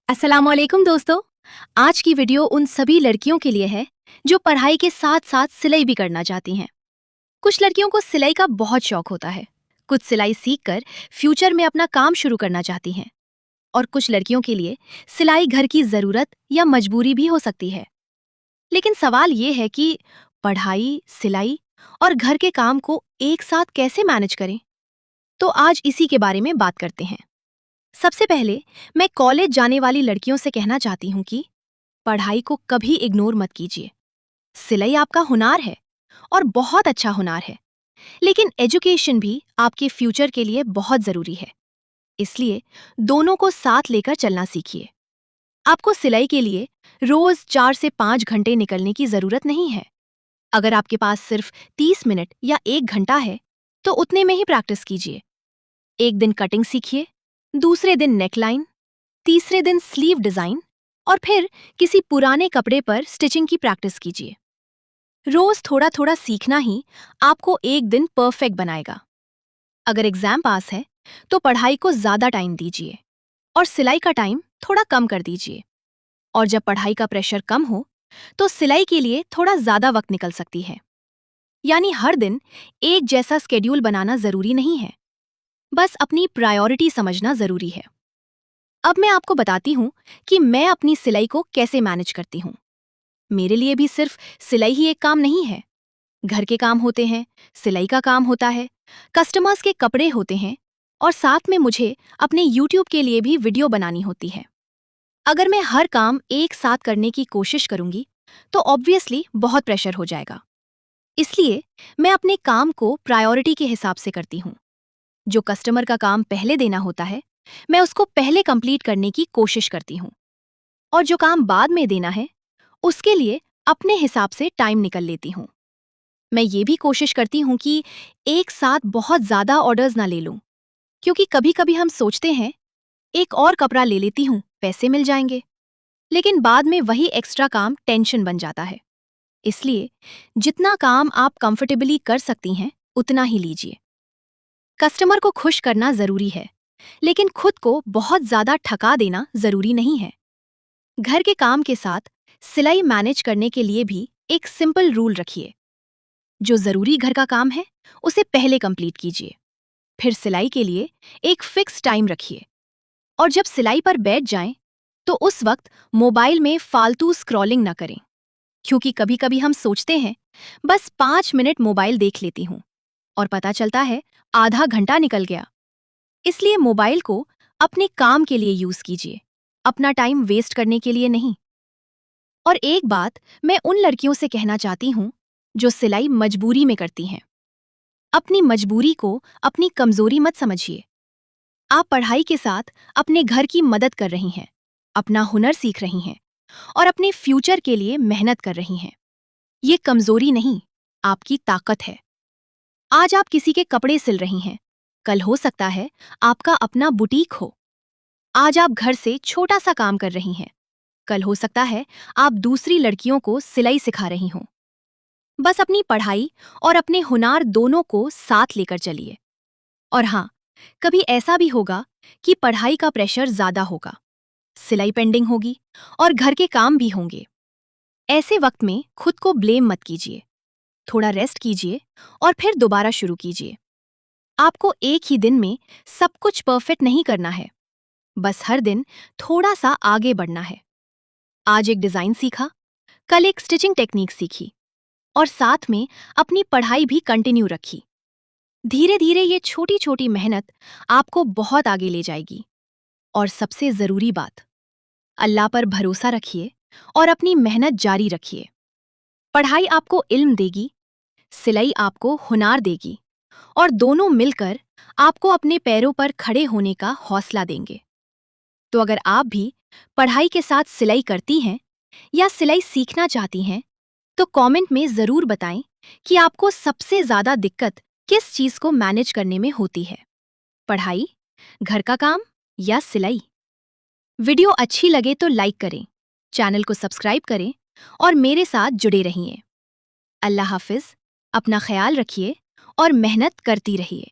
अस्सलामुअलैकुम दोस्तों। आज की वीडियो उन सभी लड़कियों के लिए है जो पढ़ाई के साथ साथ सिलाई भी करना चाहती हैं। कुछ लड़कियों को सिलाई का बहुत शौक होता है, कुछ सिलाई सीखकर फ्यूचर में अपना काम शुरू करना चाहती हैं, और कुछ लड़कियों के लिए सिलाई घर की जरूरत या मजबूरी भी हो सकती है। लेकिन सवाल ये है कि पढ़ाई, सिलाई और घर के काम को एक साथ कैसे मैनेज करें। तो आज इसी के बारे में बात करते हैं। सबसे पहले मैं कॉलेज जाने वाली लड़कियों से कहना चाहती हूँ कि पढ़ाई को कभी इग्नोर मत कीजिए। सिलाई आपका हुनर है और बहुत अच्छा हुनर है, लेकिन एजुकेशन भी आपके फ्यूचर के लिए बहुत जरूरी है। इसलिए दोनों को साथ लेकर चलना सीखिए। आपको सिलाई के लिए रोज 4 से 5 घंटे निकलने की जरूरत नहीं है। अगर आपके पास सिर्फ 30 मिनट या 1 घंटा है, तो उतने में ही प्रैक्टिस कीजिए। एक दिन कटिंग सीखिए, दूसरे दिन नेकलाइन, तीसरे दिन स्लीव डिजाइन, और फिर किसी पुराने कपड़े पर स्टिचिंग की प्रैक्टिस कीजिए। रोज थोड़ा थोड़ा सीखना ही आपको एक दिन परफेक्ट बनाएगा। अगर एग्जाम पास है तो पढ़ाई को ज्यादा टाइम दीजिए और सिलाई का टाइम थोड़ा कम कर दीजिए। और जब पढ़ाई का प्रेशर कम हो तो सिलाई के लिए थोड़ा ज्यादा वक्त निकल सकती है। यानी हर दिन एक जैसा स्केड्यूल बनाना जरूरी नहीं है, बस अपनी प्रायोरिटी समझना जरूरी है। अब मैं आपको बताती हूँ कि मैं अपनी सिलाई को कैसे मैनेज करती हूँ। मेरे लिए भी सिर्फ सिलाई ही एक काम नहीं है। घर के काम होते हैं, सिलाई का काम होता है, कस्टमर्स के कपड़े होते हैं, और साथ में मुझे अपने यूट्यूब के लिए भी वीडियो बनानी होती है। अगर मैं हर काम एक साथ करने की कोशिश करूंगी तो ऑब्वियसली बहुत प्रेशर हो जाएगा। इसलिए मैं अपने काम को प्रायोरिटी के हिसाब से करती हूँ। जो कस्टमर का काम पहले देना होता है, मैं उसको पहले कंप्लीट करने की कोशिश करती हूँ, और जो काम बाद में देना है उसके लिए अपने हिसाब से टाइम निकल लेती हूँ। मैं ये भी कोशिश करती हूँ कि एक साथ बहुत ज्यादा ऑर्डर्स ना ले लूं, क्योंकि कभी कभी हम सोचते हैं एक और कपड़ा ले लेती हूँ, पैसे मिल जाएंगे, लेकिन बाद में वही एक्स्ट्रा काम टेंशन बन जाता है। इसलिए जितना काम आप कंफर्टेबली कर सकती हैं उतना ही लीजिए। कस्टमर को खुश करना जरूरी है, लेकिन खुद को बहुत ज्यादा थका देना जरूरी नहीं है। घर के काम के साथ सिलाई मैनेज करने के लिए भी एक सिंपल रूल रखिए। जो जरूरी घर का काम है उसे पहले कंप्लीट कीजिए, फिर सिलाई के लिए एक फिक्स टाइम रखिए, और जब सिलाई पर बैठ जाएं तो उस वक्त मोबाइल में फालतू स्क्रॉलिंग ना करें, क्योंकि कभी कभी हम सोचते हैं बस 5 मिनट मोबाइल देख लेती हूँ, और पता चलता है आधा घंटा निकल गया। इसलिए मोबाइल को अपने काम के लिए यूज कीजिए, अपना टाइम वेस्ट करने के लिए नहीं। और एक बात मैं उन लड़कियों से कहना चाहती हूँ जो सिलाई मजबूरी में करती हैं। अपनी मजबूरी को अपनी कमजोरी मत समझिए। आप पढ़ाई के साथ अपने घर की मदद कर रही हैं, अपना हुनर सीख रही हैं, और अपने फ्यूचर के लिए मेहनत कर रही हैं। ये कमजोरी नहीं, आपकी ताकत है। आज आप किसी के कपड़े सिल रही हैं, कल हो सकता है आपका अपना बुटीक हो। आज आप घर से छोटा सा काम कर रही हैं, कल हो सकता है आप दूसरी लड़कियों को सिलाई सिखा रही हों। बस अपनी पढ़ाई और अपने हुनर दोनों को साथ लेकर चलिए। और हाँ, कभी ऐसा भी होगा कि पढ़ाई का प्रेशर ज्यादा होगा, सिलाई पेंडिंग होगी, और घर के काम भी होंगे। ऐसे वक्त में खुद को ब्लेम मत कीजिए। थोड़ा रेस्ट कीजिए और फिर दोबारा शुरू कीजिए। आपको एक ही दिन में सब कुछ परफेक्ट नहीं करना है, बस हर दिन थोड़ा सा आगे बढ़ना है। आज एक डिजाइन सीखा, कल एक स्टिचिंग टेक्निक सीखी, और साथ में अपनी पढ़ाई भी कंटिन्यू रखी। धीरे धीरे ये छोटी छोटी मेहनत आपको बहुत आगे ले जाएगी। और सबसे जरूरी बात, अल्लाह पर भरोसा रखिए और अपनी मेहनत जारी रखिए। पढ़ाई आपको इल्म देगी, सिलाई आपको हुनर देगी, और दोनों मिलकर आपको अपने पैरों पर खड़े होने का हौसला देंगे। तो अगर आप भी पढ़ाई के साथ सिलाई करती हैं या सिलाई सीखना चाहती हैं, तो कमेंट में जरूर बताएं कि आपको सबसे ज्यादा दिक्कत किस चीज को मैनेज करने में होती है, पढ़ाई, घर का काम या सिलाई। वीडियो अच्छी लगे तो लाइक करें, चैनल को सब्सक्राइब करें, और मेरे साथ जुड़े रहिए। अल्लाह हाफिज, अपना ख्याल रखिए और मेहनत करती रहिए।